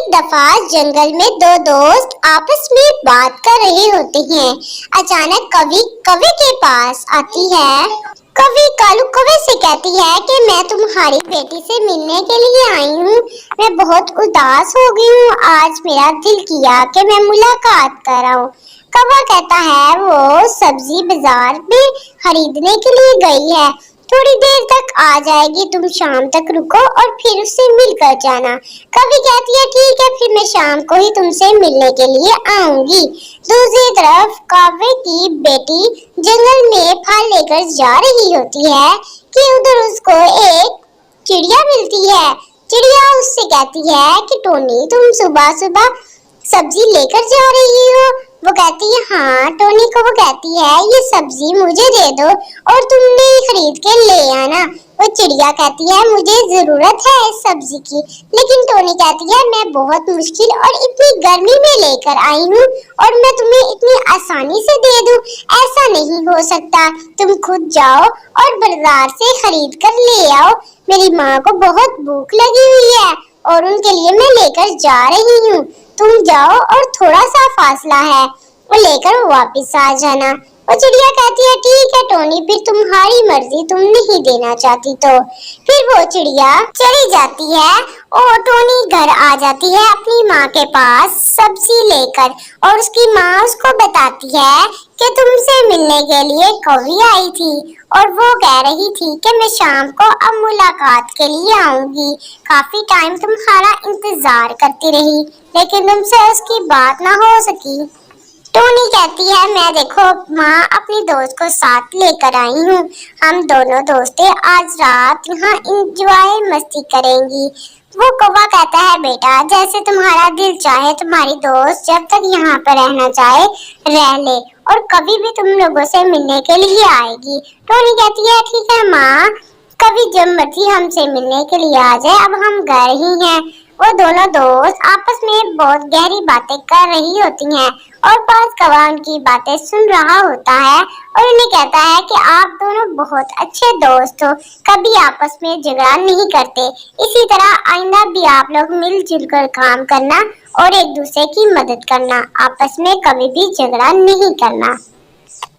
एक दफा जंगल में दो दोस्त आपस में बात कर रहे होते हैं। अचानक कवि कौवे के पास आती है। कवि कालू कौवे से कहती है कि मैं तुम्हारी बेटी से मिलने के लिए आई हूँ। मैं बहुत उदास हो गई हूँ। आज मेरा दिल किया कि मैं मुलाकात कराऊं। कौवा कहता है वो सब्जी बाजार में खरीदने के लिए गई है, थोड़ी देर तक आ जाएगी, तुम शाम तक रुको और फिर उससे मिलकर जाना। कवि कहती है ठीक है, फिर मैं शाम को ही तुमसे मिलने के लिए आऊंगी। दूसरी तरफ कौवे की बेटी जंगल में फल लेकर जा रही होती है कि उधर उसको एक चिड़िया मिलती है। चिड़िया उससे कहती है कि टोनी तुम सुबह सुबह सब्जी लेकर जा रही हो। वो कहती है हाँ। टोनी को वो कहती है ये सब्जी मुझे दे दो और तुमने खरीद के ले आना। वो चिड़िया कहती है मुझे जरूरत है इस सब्जी की, लेकिन टोनी कहती है मैं बहुत मुश्किल और इतनी गर्मी में लेकर आई हूँ और मैं तुम्हें इतनी आसानी से दे दूँ, ऐसा नहीं हो सकता। तुम खुद जाओ और बाजार से खरीद कर ले आओ। मेरी माँ को बहुत भूख लगी हुई है और उनके लिए मैं लेकर जा रही हूँ। तुम जाओ और थोड़ा सा फासला है, वो लेकर वापस आ जाना। वो चिड़िया कहती है ठीक है टोनी, फिर तुम्हारी मर्जी, तुम नहीं देना चाहती तो। फिर वो चिड़िया चली जाती है और टोनी घर आ जाती है अपनी माँ के पास सब्जी लेकर, और उसकी माँ उसको बताती है कि तुमसे मिलने के लिए कौवी आई थी और वो कह रही थी कि मैं शाम को अब मुलाकात के लिए आऊंगी। काफी टाइम तुम्हारा इंतजार करती रही, लेकिन तुमसे उसकी बात ना हो सकी। टोनी कहती है मैं देखो माँ अपनी दोस्त को साथ लेकर आई हूँ, हम दोनों दोस्तें आज रात यहाँ इंजॉय मस्ती करेंगी। वो कौवा कहता है बेटा जैसे तुम्हारा दिल चाहे, तुम्हारी दोस्त जब तक यहाँ पर रहना चाहे रह ले, और कभी भी तुम लोगों से मिलने के लिए आएगी। टोनी कहती है ठीक है माँ, कभी जब मर्जी हमसे मिलने के लिए आ जाए, अब हम गए ही हैं। वो दोनों दोस्त आपस में बहुत गहरी बातें कर रही होती हैं और बाज कौवा उनकी बातें सुन रहा होता है और उन्हें कहता है कि आप दोनों बहुत अच्छे दोस्त हो, कभी आपस में झगड़ा नहीं करते। इसी तरह आइंदा भी आप लोग मिलजुल कर काम करना और एक दूसरे की मदद करना, आपस में कभी भी झगड़ा नहीं करना।